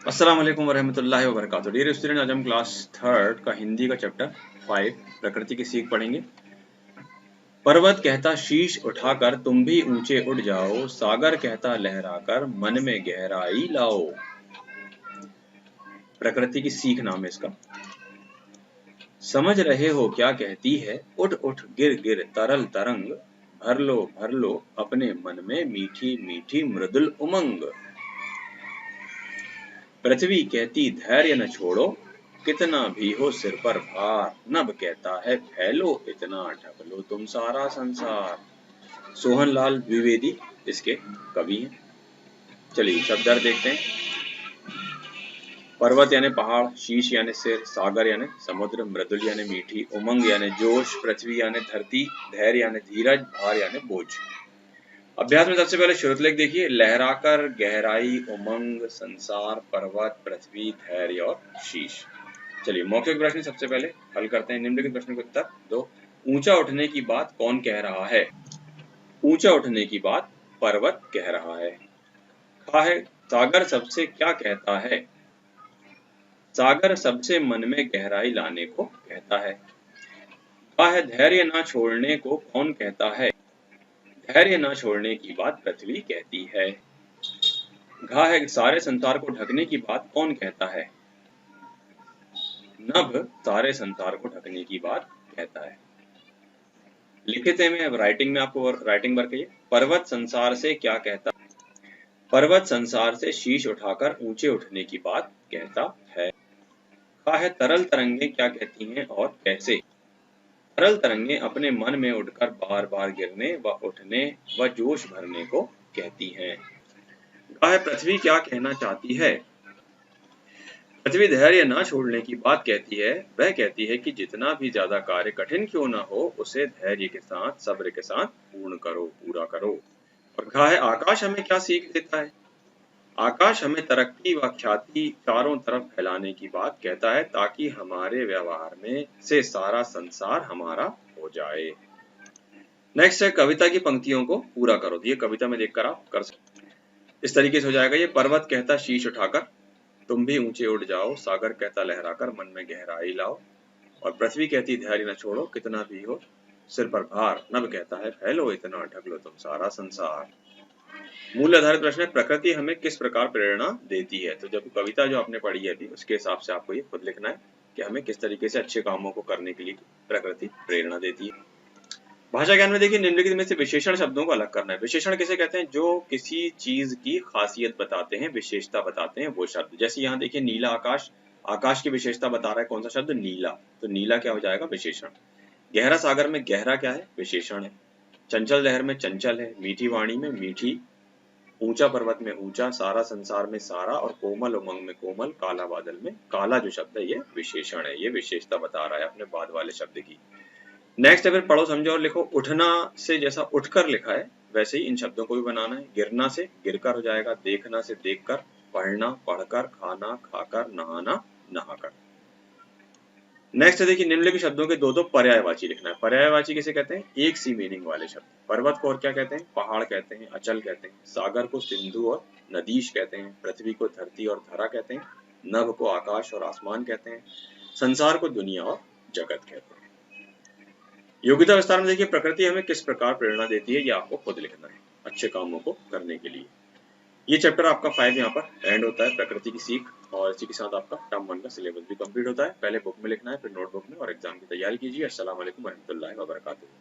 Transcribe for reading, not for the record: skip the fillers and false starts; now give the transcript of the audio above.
अस्सलाम वालेकुम वरहमतुल्लाहि वबरकातुहू। डियर स्टूडेंट, आज हम क्लास थर्ड का हिंदी का चैप्टर 5 प्रकृति की सीख पढ़ेंगे। पर्वत कहता शीश उठाकर तुम भी ऊंचे उठ जाओ, सागर कहता लहराकर मन में गहराई लाओ। प्रकृति की सीख नाम है इसका। समझ रहे हो क्या कहती है, उठ उठ गिर गिर तरल तरंग, भर लो अपने मन में मीठी मीठी मृदुल उमंग। पृथ्वी कहती धैर्य न छोड़ो, कितना भी हो सिर पर भार, नभ कहता है फैलो इतना ढक लो तुम सारा संसार। सोहन लाल द्विवेदी इसके कवि हैं। चलिए शब्दार्थ देखते हैं। पर्वत यानी पहाड़, शीश यानी सिर, सागर यानी समुद्र, मृदुल यानी मीठी, उमंग यानी जोश, पृथ्वी यानी धरती, धैर्य यानी धीरज, भार यानी बोझ। अभ्यास में सबसे पहले श्रुतलेख देखिए। लहराकर, गहराई, उमंग, संसार, पर्वत, पृथ्वी, धैर्य और शीश। चलिए मौखिक प्रश्न सबसे पहले हल करते हैं। निम्नलिखित प्रश्न के उत्तर दो। ऊंचा उठने की बात कौन कह रहा है? ऊंचा उठने की बात पर्वत कह रहा है। कहा है सागर सबसे क्या कहता है? सागर सबसे मन में गहराई लाने को कहता है। कहा है धैर्य न छोड़ने को कौन कहता है? धैर्य न छोड़ने की बात पृथ्वी कहती है। घा है सारे संसार को ढकने की बात कौन कहता है? नभ सारे संसार को ढकने की बात कहता है। लिखित में अब राइटिंग में आपको राइटिंग वर्क है। पर्वत संसार से क्या कहता है? पर्वत संसार से शीश उठाकर ऊंचे उठने की बात कहता है। कहा है तरल तरंगे क्या कहती हैं और कैसे? तरल तरंगे अपने मन में उठकर बार बार गिरने व उठने व जोश भरने को कहती हैं। कहा है पृथ्वी क्या कहना चाहती है? पृथ्वी धैर्य न छोड़ने की बात कहती है। वह कहती है कि जितना भी ज्यादा कार्य कठिन क्यों न हो, उसे धैर्य के साथ, सब्र के साथ पूरा करो। और कहा है आकाश हमें क्या सीख देता है? आकाश हमें तरक्की व ख्याति चारों तरफ फैलाने की बात कहता है, ताकि हमारे व्यवहार में से सारा संसार हमारा हो जाए। नेक्स्ट है कविता की पंक्तियों को पूरा करो। ये कविता में देखकर आप कर सकते। इस तरीके से हो जाएगा। ये पर्वत कहता शीश उठाकर तुम भी ऊंचे उठ जाओ, सागर कहता लहराकर मन में गहराई लाओ, और पृथ्वी कहती धैर्य न छोड़ो कितना भी हो सिर पर भार, नभ कहता है फैलो इतना ढक लो तुम सारा संसार। मूल आधारित प्रश्न है प्रकृति हमें किस प्रकार प्रेरणा देती है? तो जब कविता जो आपने पढ़ी है अभी, उसके हिसाब से आपको ये खुद लिखना है कि हमें किस तरीके से अच्छे कामों को करने के लिए प्रकृति प्रेरणा देती है। भाषा ज्ञान में देखिए निम्नलिखित में से विशेषण शब्दों को अलग करना है। विशेषण किसे कहते हैं? जो किसी चीज की खासियत बताते हैं, विशेषता बताते हैं, वो शब्द। जैसे यहाँ देखिए नीला आकाश, आकाश की विशेषता बता रहा है कौन सा शब्द? नीला। तो नीला क्या हो जाएगा? विशेषण। गहरा सागर में गहरा क्या है? विशेषण है। चंचल लहर में चंचल है। मीठी वाणी में मीठी। ऊंचा पर्वत में ऊंचा, सारा संसार में सारा, और कोमल उमंग में कोमल, काला बादल में काला जो शब्द है ये विशेषण है। ये विशेषता बता रहा है अपने बाद वाले शब्द की। नेक्स्ट है फिर पढ़ो समझो और लिखो। उठना से जैसा उठकर लिखा है वैसे ही इन शब्दों को भी बनाना है। गिरना से गिरकर हो जाएगा। देखना से देखकर, पढ़ना पढ़कर, खाना खाकर, नहाना नहाकर। नेक्स्ट है देखिए निम्नलिखित शब्दों के दो पर्यायवाची लिखना है। पर्यायवाची किसे कहते हैं? एक सी मीनिंग वाले शब्द। पर्वत को और क्या कहते हैं? पहाड़ कहते हैं, अचल कहते हैं। सागर को सिंधु और नदीश कहते हैं। पृथ्वी को धरती और धरा कहते हैं। नभ को आकाश और आसमान कहते हैं। संसार को दुनिया और जगत कहते हैं। योग्यता विस्तार में देखिए प्रकृति हमें किस प्रकार प्रेरणा देती है, ये आपको खुद लिखना है अच्छे कामों को करने के लिए। ये चैप्टर आपका 5 यहाँ पर एंड होता है, प्रकृति की सीख, और इसी के साथ आपका टर्म 1 का सिलेबस भी कंप्लीट होता है। पहले बुक में लिखना है, फिर नोटबुक में, और एग्जाम की तैयारी कीजिए। अस्सलाम वालेकुम रहमतुल्लाहि व बरकातुहू।